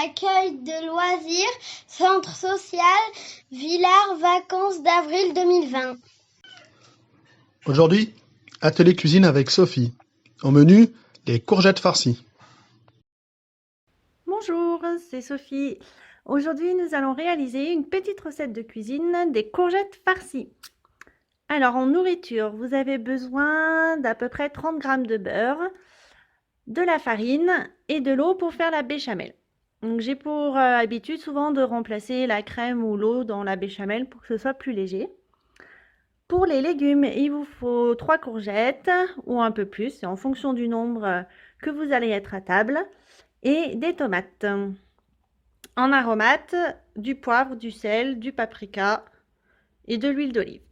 accueil de loisirs, centre social, Villars, vacances d'avril 2020. Aujourd'hui, atelier cuisine avec Sophie. Au menu, les courgettes farcies. Bonjour, c'est Sophie. Aujourd'hui, nous allons réaliser une petite recette de cuisine des courgettes farcies. Alors, en nourriture, vous avez besoin d'à peu près 30 g de beurre, de la farine et de l'eau pour faire la béchamel. Donc, j'ai pour habitude souvent de remplacer la crème ou l'eau dans la béchamel pour que ce soit plus léger. Pour les légumes, il vous faut 3 courgettes ou un peu plus, c'est en fonction du nombre que vous allez être à table, et des tomates. En aromate, du poivre, du sel, du paprika et de l'huile d'olive.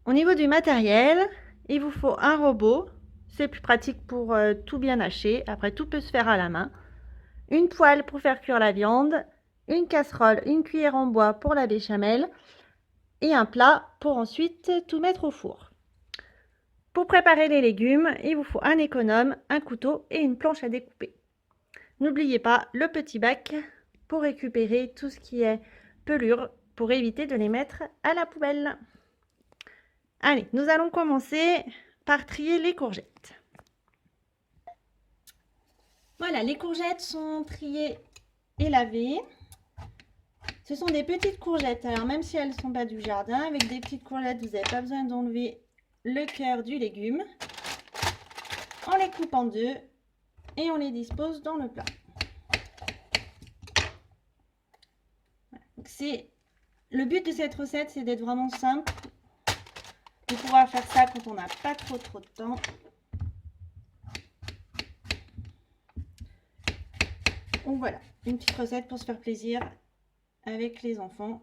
Au niveau du matériel, il vous faut un robot, c'est plus pratique pour tout bien hacher, après tout peut se faire à la main, une poêle pour faire cuire la viande, une casserole, une cuillère en bois pour la béchamel et un plat pour ensuite tout mettre au four. Pour préparer les légumes, il vous faut un économe, un couteau et une planche à découper. N'oubliez pas le petit bac pour récupérer tout ce qui est pelure pour éviter de les mettre à la poubelle. Allez, nous allons commencer par trier les courgettes. Voilà, les courgettes sont triées et lavées. Ce sont des petites courgettes, alors même si elles ne sont pas du jardin, avec des petites courgettes, vous n'avez pas besoin d'enlever le cœur du légume. On les coupe en deux et on les dispose dans le plat. Le but de cette recette, c'est d'être vraiment simple, de pouvoir faire ça quand on n'a pas trop de temps. Donc voilà, une petite recette pour se faire plaisir avec les enfants.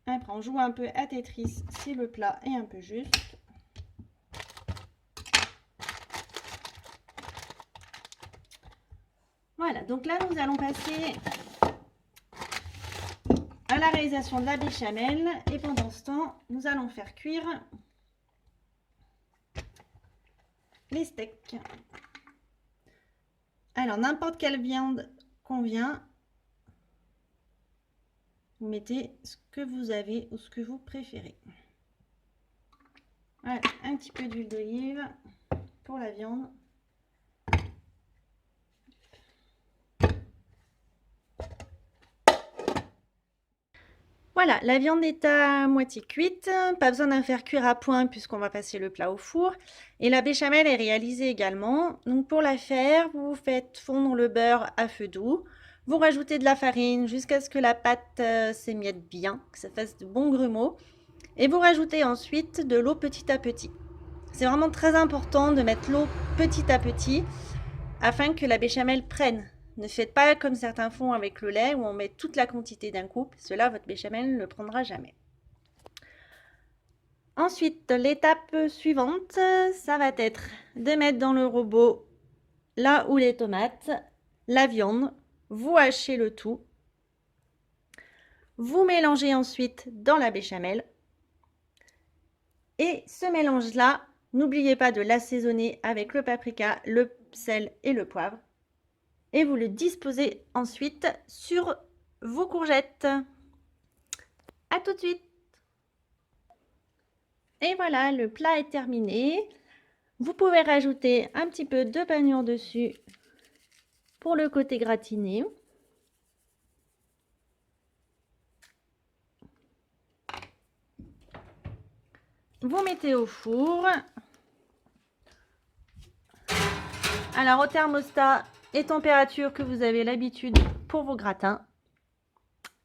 Après, on joue un peu à Tetris si le plat est un peu juste. Voilà, donc là, nous allons passer à la réalisation de la béchamel. Et pendant ce temps, nous allons faire cuire les steaks. Alors, n'importe quelle viande convient. Vous mettez ce que vous avez ou ce que vous préférez. Voilà, un petit peu d'huile d'olive pour la viande. Voilà, la viande est à moitié cuite, pas besoin d'en faire cuire à point puisqu'on va passer le plat au four. Et la béchamel est réalisée également. Donc pour la faire, vous faites fondre le beurre à feu doux. Vous rajoutez de la farine jusqu'à ce que la pâte s'émiette bien, que ça fasse de bons grumeaux. Et vous rajoutez ensuite de l'eau petit à petit. C'est vraiment très important de mettre l'eau petit à petit afin que la béchamel prenne. Ne faites pas comme certains font avec le lait où on met toute la quantité d'un coup. Cela, votre béchamel ne le prendra jamais. Ensuite, l'étape suivante, ça va être de mettre dans le robot là où les tomates, la viande, vous hachez le tout. Vous mélangez ensuite dans la béchamel. Et ce mélange-là, n'oubliez pas de l'assaisonner avec le paprika, le sel et le poivre. Et vous le disposez ensuite sur vos courgettes. À tout de suite. Et voilà, le plat est terminé. Vous pouvez rajouter un petit peu de panure dessus pour le côté gratiné. Vous mettez au four. Alors au thermostat et température que vous avez l'habitude pour vos gratins.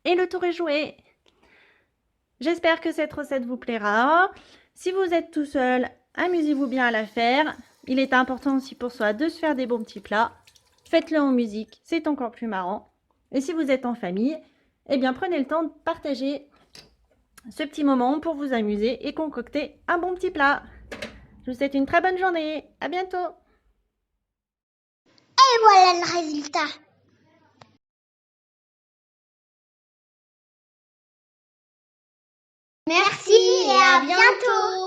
Et le tour est joué. J'espère que cette recette vous plaira. Si vous êtes tout seul, amusez-vous bien à la faire. Il est important aussi pour soi de se faire des bons petits plats. Faites-le en musique, c'est encore plus marrant. Et si vous êtes en famille, eh bien prenez le temps de partager ce petit moment pour vous amuser et concocter un bon petit plat. Je vous souhaite une très bonne journée. À bientôt. Et voilà le résultat. Merci et à bientôt.